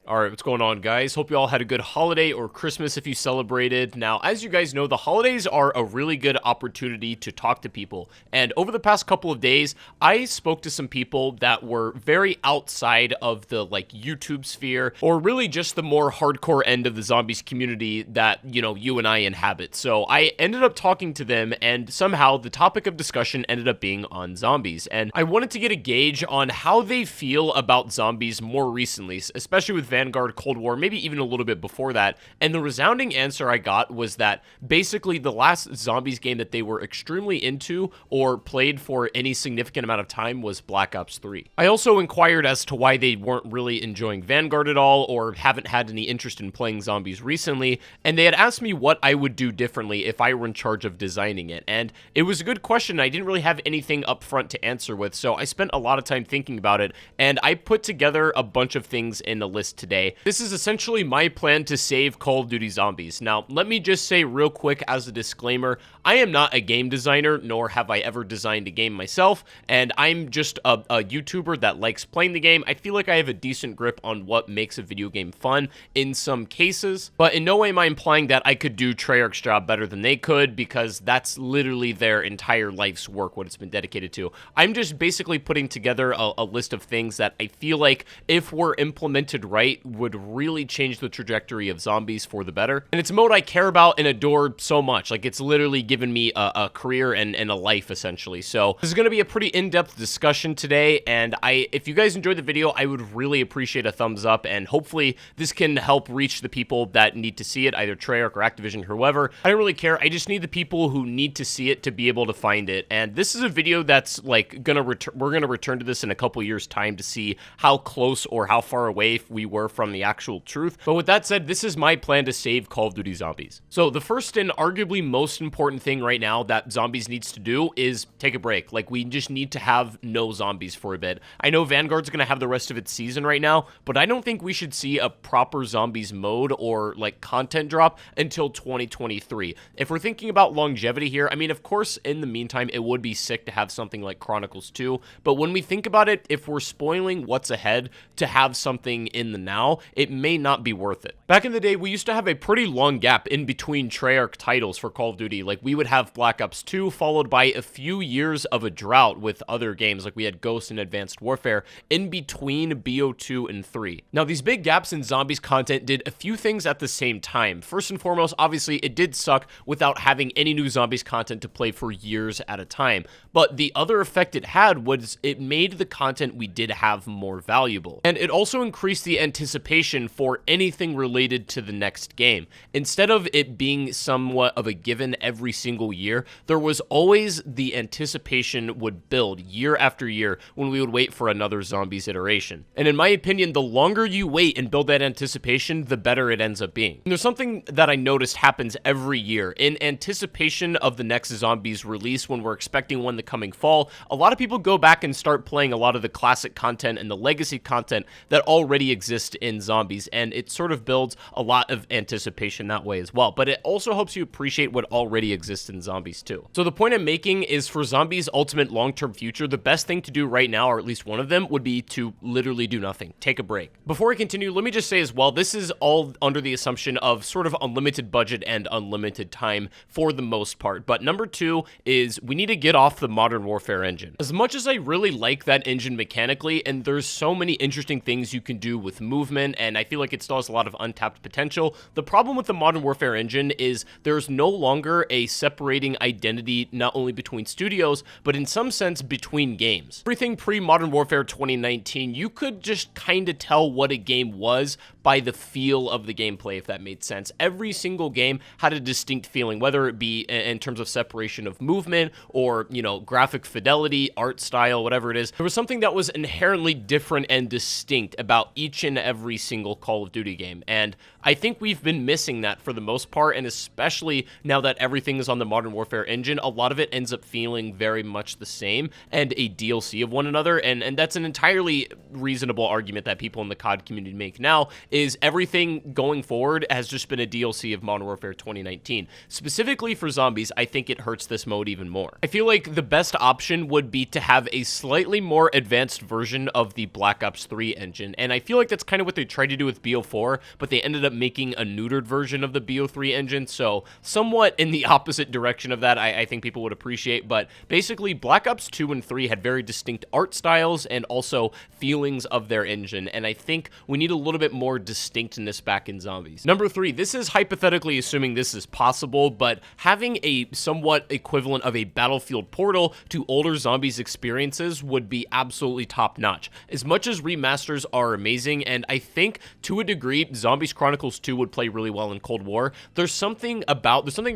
Alright, what's going on, guys? Hope you all had a good holiday or Christmas if you celebrated. Now, as you guys know, the holidays are a really good opportunity to talk to people. And over the past couple of days, I spoke to some people that were very outside of the, YouTube sphere, or really just the more hardcore end of the zombies community that, you and I inhabit. So I ended up talking to them, and somehow the topic of discussion ended up being on zombies. And I wanted to get a gauge on how they feel about zombies more recently, especially with Vanguard, Cold War, maybe even a little bit before that. And the resounding answer I got was that basically the last zombies game that they were extremely into or played for any significant amount of time was Black Ops 3. I also inquired as to why they weren't really enjoying Vanguard at all or haven't had any interest in playing zombies recently, and they had asked me what I would do differently if I were in charge of designing it. And it was a good question. I didn't really have anything up front to answer with, so I spent a lot of time thinking about it, and I put together a bunch of things in a list today. This is essentially my plan to save Call of Duty Zombies. Now, let me just say real quick as a disclaimer, I am not a game designer, nor have I ever designed a game myself, and I'm just a YouTuber that likes playing the game. I feel like I have a decent grip on what makes a video game fun in some cases, but in no way am I implying that I could do Treyarch's job better than they could, because that's literally their entire life's work, what it's been dedicated to. I'm just basically putting together a list of things that I feel like, if were implemented right, would really change the trajectory of zombies for the better. And it's a mode I care about and adore so much. Like, it's literally given me a career and a life, essentially. So this is going to be a pretty in-depth discussion today, and if you guys enjoyed the video, I would really appreciate a thumbs up, and hopefully this can help reach the people that need to see it, either Treyarch or Activision, whoever. I don't really care. I just need the people who need to see it to be able to find it. And this is a video that's we're gonna return to this in a couple years time to see how close or how far away we were from the actual truth. But with that said, this is my plan to save Call of Duty Zombies. So the first and arguably most important thing right now that Zombies needs to do is take a break. Like, we just need to have no zombies for a bit. I know Vanguard's gonna have the rest of its season right now, but I don't think we should see a proper zombies mode or content drop until 2023. If we're thinking about longevity here, I mean, of course, in the meantime, it would be sick to have something like Chronicles 2, but when we think about it, if we're spoiling what's ahead to have something in the now, it may not be worth it. Back in the day, we used to have a pretty long gap in between Treyarch titles for Call of Duty. Like, we would have Black Ops 2 followed by a few years of a drought with other games. Like, we had Ghost and Advanced Warfare in between BO2 and 3. Now, these big gaps in zombies content did a few things at the same time. First and foremost, obviously, it did suck without having any new zombies content to play for years at a time. But the other effect it had was it made the content we did have more valuable. And it also increased the anticipation for anything related to the next game. Instead of it being somewhat of a given every single year, there was always the anticipation would build year after year when we would wait for another zombies iteration. And in my opinion, the longer you wait and build that anticipation, the better it ends up being. And there's something that I noticed happens every year. In anticipation of the next zombies release, when we're expecting one the coming fall, a lot of people go back and start playing a lot of the classic content and the legacy content that already exists in zombies, and it sort of builds a lot of anticipation that way as well. But it also helps you appreciate what already exists in zombies too. So the point I'm making is, for zombies' ultimate long-term future, the best thing to do right now, or at least one of them, would be to literally do nothing. Take a break. Before I continue, let me just say as well, this is all under the assumption of sort of unlimited budget and unlimited time for the most part. But number two is we need to get off the Modern Warfare engine. As much as I really like that engine mechanically, and there's so many interesting things you can do with movement, and I feel like it still has a lot of untapped potential, the problem with the Modern Warfare engine is there's no longer a separating identity, not only between studios, but in some sense between games. Everything pre-Modern Warfare 2019, you could just kind of tell what a game was by the feel of the gameplay, if that made sense. Every single game had a distinct feeling, whether it be in terms of separation of movement or, graphic fidelity, art style, whatever it is. There was something that was inherently different and distinct about each and every single Call of Duty game. And I think we've been missing that for the most part, and especially now that everything is on the Modern Warfare engine, a lot of it ends up feeling very much the same and a DLC of one another, and that's an entirely reasonable argument that people in the COD community make now, is everything going forward has just been a DLC of Modern Warfare 2019. Specifically for zombies, I think it hurts this mode even more. I feel like the best option would be to have a slightly more advanced version of the Black Ops 3 engine, and I feel like that's kind kind of what they tried to do with BO4, but they ended up making a neutered version of the BO3 engine, so somewhat in the opposite direction of that, I think people would appreciate. But basically, Black Ops 2 and 3 had very distinct art styles and also feelings of their engine, and I think we need a little bit more distinctness back in Zombies. Number 3, this is hypothetically assuming this is possible, but having a somewhat equivalent of a Battlefield Portal to older Zombies experiences would be absolutely top-notch. As much as remasters are amazing, and I think to a degree Zombies Chronicles 2 would play really well in Cold War, there's something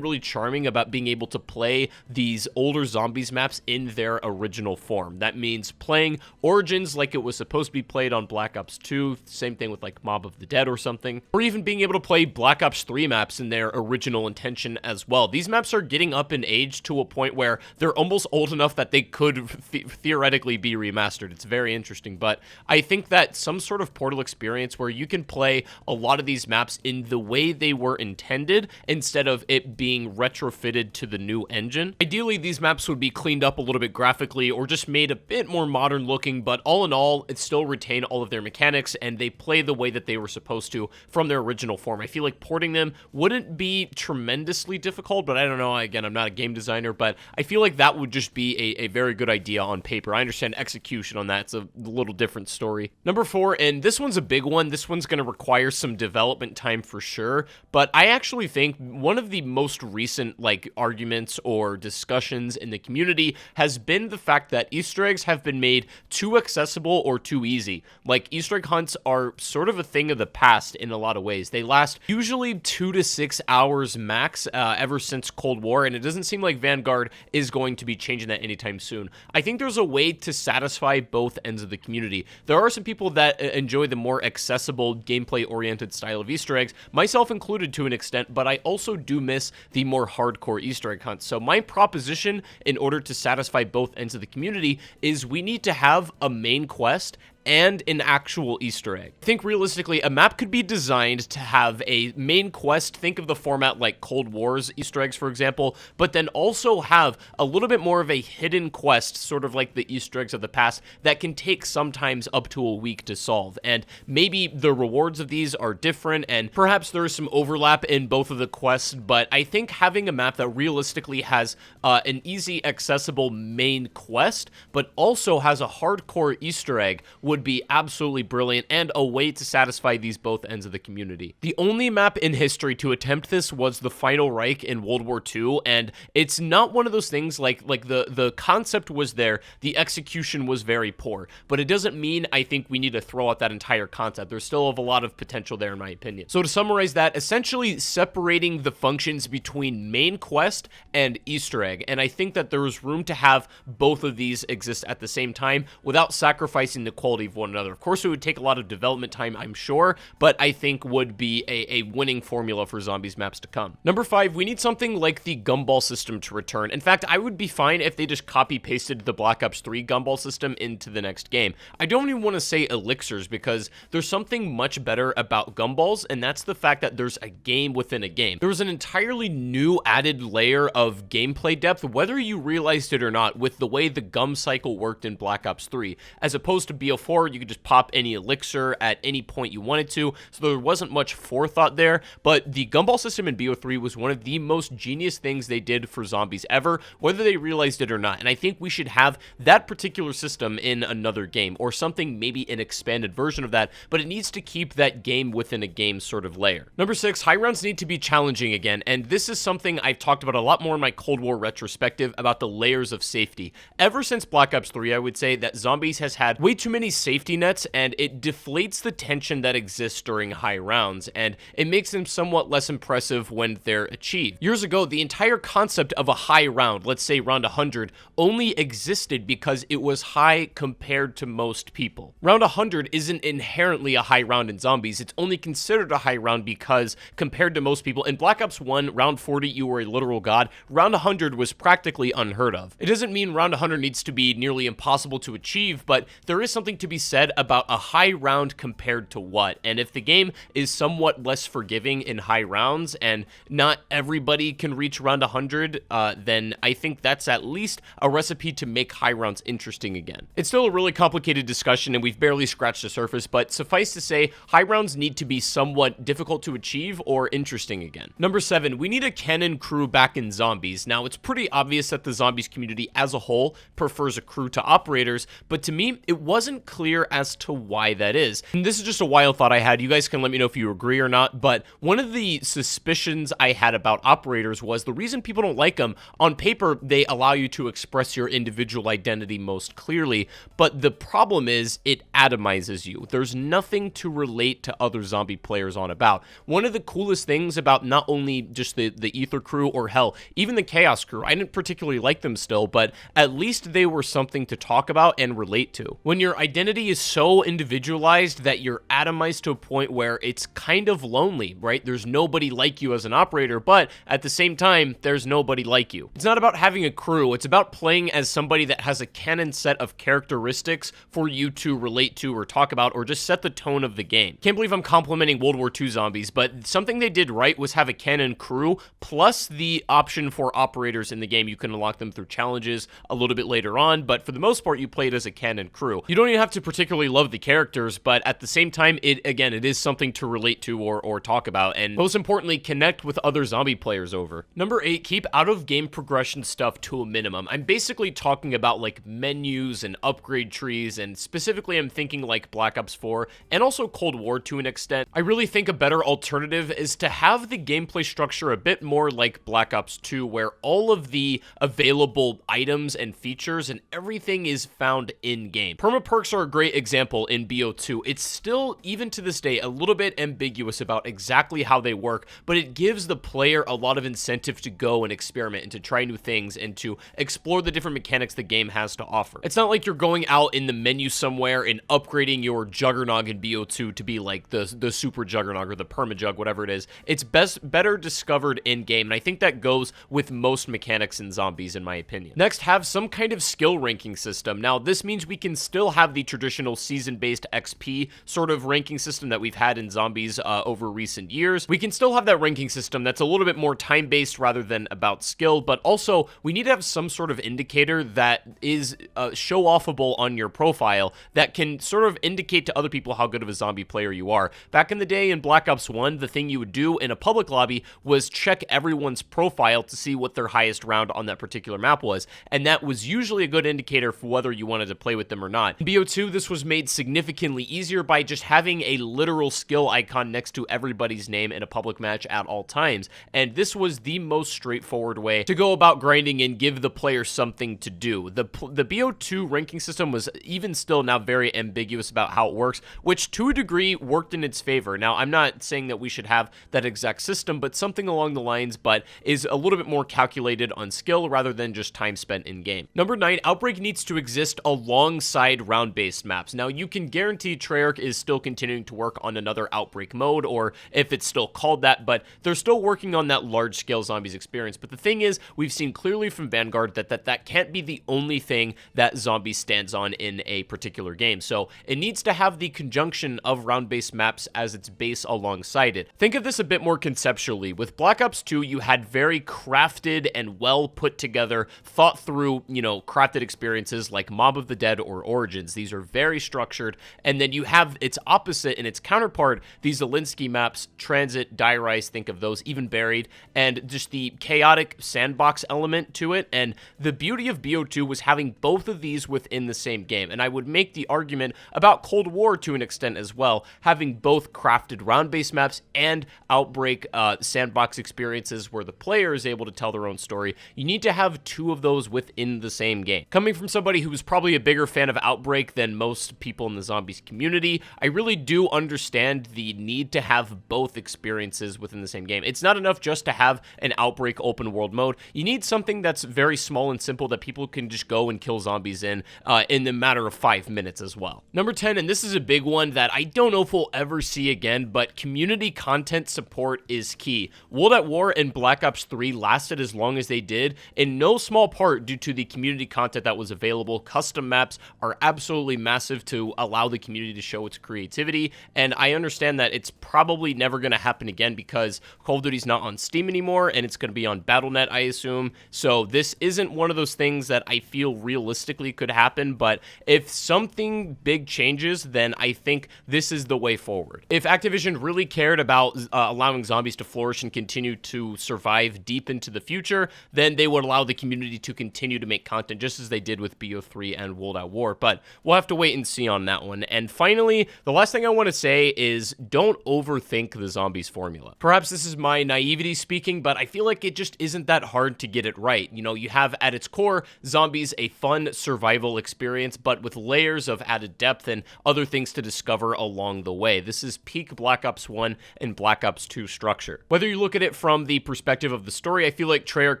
really charming about being able to play these older Zombies maps in their original form. That means playing Origins like it was supposed to be played on Black Ops 2, same thing with like Mob of the Dead or something, or even being able to play Black Ops 3 maps in their original intention as well. These maps are getting up in age to a point where they're almost old enough that they could theoretically be remastered. It's very interesting, but I think that some sort of Portal experience where you can play a lot of these maps in the way they were intended instead of it being retrofitted to the new engine. Ideally, these maps would be cleaned up a little bit graphically or just made a bit more modern looking, but all in all, it still retain all of their mechanics and they play the way that they were supposed to from their original form. I feel like porting them wouldn't be tremendously difficult, but I don't know. Again, I'm not a game designer, but I feel like that would just be a very good idea on paper. I understand execution on that's a little different story. Number 4, and this one's a big one. This one's going to require some development time for sure, but I actually think one of the most recent arguments or discussions in the community has been the fact that Easter eggs have been made too accessible or too easy. Like, Easter egg hunts are sort of a thing of the past in a lot of ways. They last usually 2 to 6 hours max ever since Cold War, and it doesn't seem like Vanguard is going to be changing that anytime soon. I think there's a way to satisfy both ends of the community. There are some people that enjoy the more accessible, gameplay-oriented style of Easter eggs, myself included to an extent, but I also do miss the more hardcore Easter egg hunts. So my proposition, in order to satisfy both ends of the community, is we need to have a main quest and an actual Easter egg. I think realistically, a map could be designed to have a main quest, think of the format like Cold War's Easter eggs, for example, but then also have a little bit more of a hidden quest, sort of like the Easter eggs of the past, that can take sometimes up to a week to solve. And maybe the rewards of these are different, and perhaps there is some overlap in both of the quests, but I think having a map that realistically has an easy, accessible main quest, but also has a hardcore Easter egg would be absolutely brilliant and a way to satisfy these both ends of the community. The only map in history to attempt this was the Final Reich in World War II, and it's not one of those things like the concept was there, the execution was very poor, but it doesn't mean I think we need to throw out that entire concept. There's still a lot of potential there in my opinion. So to summarize that, essentially separating the functions between main quest and Easter egg, and I think that there is room to have both of these exist at the same time without sacrificing the quality of one another. Of course, it would take a lot of development time, I'm sure, but I think would be a winning formula for Zombies maps to come. Number 5, we need something like the gumball system to return. In fact, I would be fine if they just copy-pasted the Black Ops 3 gumball system into the next game. I don't even want to say elixirs because there's something much better about gumballs, and that's the fact that there's a game within a game. There was an entirely new added layer of gameplay depth, whether you realized it or not, with the way the gum cycle worked in Black Ops 3. As opposed to BO4, you could just pop any elixir at any point you wanted to, so there wasn't much forethought there, but the gumball system in BO3 was one of the most genius things they did for Zombies ever, whether they realized it or not, and I think we should have that particular system in another game, or something, maybe an expanded version of that, but it needs to keep that game within a game sort of layer. Number 6, high rounds need to be challenging again, and this is something I've talked about a lot more in my Cold War retrospective about the layers of safety. Ever since Black Ops 3, I would say that Zombies has had way too many safety nets, and it deflates the tension that exists during high rounds, and it makes them somewhat less impressive when they're achieved. Years ago, the entire concept of a high round, let's say round 100, only existed because it was high compared to most people. Round 100 isn't inherently a high round in Zombies, it's only considered a high round because, compared to most people, in Black Ops 1, round 40 you were a literal god, round 100 was practically unheard of. It doesn't mean round 100 needs to be nearly impossible to achieve, but there is something to be said about a high round compared to what. And if the game is somewhat less forgiving in high rounds and not everybody can reach round 100, then I think that's at least a recipe to make high rounds interesting again. It's still a really complicated discussion and we've barely scratched the surface, but suffice to say, high rounds need to be somewhat difficult to achieve or interesting again. Number 7, we need a cannon crew back in Zombies. Now, it's pretty obvious that the Zombies community as a whole prefers a crew to operators, but to me, it wasn't clear as to why that is. And this is just a wild thought I had. You guys can let me know if you agree or not, but one of the suspicions I had about operators was the reason people don't like them, on paper, they allow you to express your individual identity most clearly, but the problem is it atomizes you. There's nothing to relate to other zombie players on about. One of the coolest things about not only just the Ether crew or hell, even the Chaos crew, I didn't particularly like them still, but at least they were something to talk about and relate to. When your identity is so individualized that you're atomized to a point where it's kind of lonely, right? There's nobody like you as an operator, but at the same time, there's nobody like you. It's not about having a crew, it's about playing as somebody that has a canon set of characteristics for you to relate to or talk about or just set the tone of the game. Can't believe I'm complimenting World War II Zombies, but something they did right was have a canon crew plus the option for operators in the game. You can unlock them through challenges a little bit later on, but for the most part, you play it as a canon crew. You don't even have to particularly love the characters, but at the same time, it is something to relate to or talk about, and most importantly, connect with other zombie players over. Number 8, keep out-of-game progression stuff to a minimum. I'm basically talking about like menus and upgrade trees, and specifically I'm thinking like Black Ops 4 and also Cold War to an extent. I really think a better alternative is to have the gameplay structure a bit more like Black Ops 2, where all of the available items and features and everything is found in-game. Permaperks are a great example in BO2. It's still, even to this day, a little bit ambiguous about exactly how they work, but it gives the player a lot of incentive to go and experiment and to try new things and to explore the different mechanics the game has to offer. It's not like you're going out in the menu somewhere and upgrading your Juggernog in BO2 to be like the Super Juggernog or the Permajug, whatever it is. It's better discovered in-game, and I think that goes with most mechanics in Zombies, in my opinion. Next, have some kind of skill ranking system. Now, this means we can still have the traditional season-based XP sort of ranking system that we've had in Zombies over recent years. We can still have that ranking system that's a little bit more time-based rather than about skill, but also we need to have some sort of indicator that is show-offable on your profile that can sort of indicate to other people how good of a zombie player you are. Back in the day in Black Ops 1, the thing you would do in a public lobby was check everyone's profile to see what their highest round on that particular map was, and that was usually a good indicator for whether you wanted to play with them or not. In BO2, this was made significantly easier by just having a literal skill icon next to everybody's name in a public match at all times, and this was the most straightforward way to go about grinding and give the player something to do. The BO2 ranking system was even still now very ambiguous about how it works, which to a degree worked in its favor. Now, I'm not saying that we should have that exact system, but something along the lines, but is a little bit more calculated on skill rather than just time spent in game. Number 9, Outbreak needs to exist alongside round-based maps. Now, you can guarantee Treyarch is still continuing to work on another Outbreak mode, or if it's still called that, but they're still working on that large-scale Zombies experience. But the thing is, we've seen clearly from Vanguard that can't be the only thing that Zombies stands on in a particular game. So it needs to have the conjunction of round-based maps as its base alongside it. Think of this a bit more conceptually. With Black Ops 2, you had very crafted and well put together, thought through, crafted experiences like Mob of the Dead or Origins. These are very structured, and then you have its opposite and its counterpart, these Zelensky maps, Transit, Die Rise, think of those, even Buried, and just the chaotic sandbox element to it. And the beauty of BO2 was having both of these within the same game, and I would make the argument about Cold War to an extent as well, having both crafted round-based maps and Outbreak sandbox experiences where the player is able to tell their own story. You need to have two of those within the same game. Coming from somebody who's probably a bigger fan of Outbreak than most people in the Zombies community, I really do understand the need to have both experiences within the same game. It's not enough just to have an Outbreak open world mode. You need something that's very small and simple that people can just go and kill zombies in the matter of 5 minutes as well. Number 10, and this is a big one that I don't know if we'll ever see again, but community content support is key. World at War and Black Ops 3 lasted as long as they did, in no small part due to the community content that was available. Custom maps are absolutely massive to allow the community to show its creativity, and I understand that it's probably never going to happen again because Call of Duty's not on Steam anymore, and it's going to be on Battle.net, I assume. So this isn't one of those things that I feel realistically could happen, but if something big changes, then I think this is the way forward. If Activision really cared about allowing zombies to flourish and continue to survive deep into the future, then they would allow the community to continue to make content just as they did with BO3 and World at War, but we'll have to wait and see on that one. And finally, the last thing I want to say is don't overthink the zombies formula. Perhaps this is my naivety speaking, but I feel like it just isn't that hard to get it right. You know, you have at its core zombies a fun survival experience, but with layers of added depth and other things to discover along the way. This is peak Black Ops 1 and Black Ops 2 structure. Whether you look at it from the perspective of the story, I feel like Treyarch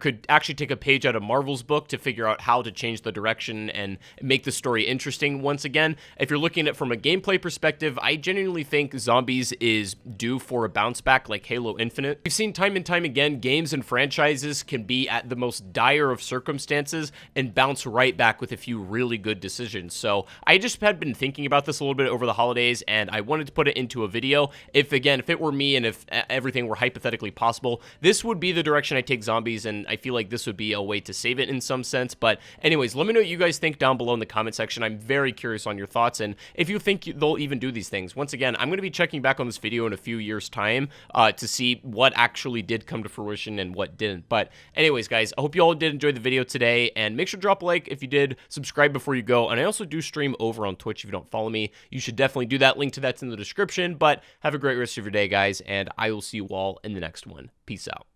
could actually take a page out of Marvel's book to figure out how to change the direction and make the story interesting once again. If you're looking at it from a gameplay perspective, I genuinely think Zombies is due for a bounce back like Halo Infinite. We've seen time and time again, games and franchises can be at the most dire of circumstances and bounce right back with a few really good decisions. So I just had been thinking about this a little bit over the holidays, and I wanted to put it into a video. If it were me and if everything were hypothetically possible, this would be the direction I take Zombies, and I feel like this would be a way to save it in some sense. But anyways, let me know what you guys think down below in the comment section. I'm very curious on your thoughts, and if you think they'll even do these things. Once again, I'm going to be checking back on this video in a few years' time to see what actually did come to fruition and what didn't. But anyways, guys, I hope you all did enjoy the video today, and make sure to drop a like if you did, subscribe before you go, and I also do stream over on Twitch if you don't follow me. You should definitely do that. Link to that's in the description. But have a great rest of your day, guys, and I will see you all in the next one. Peace out.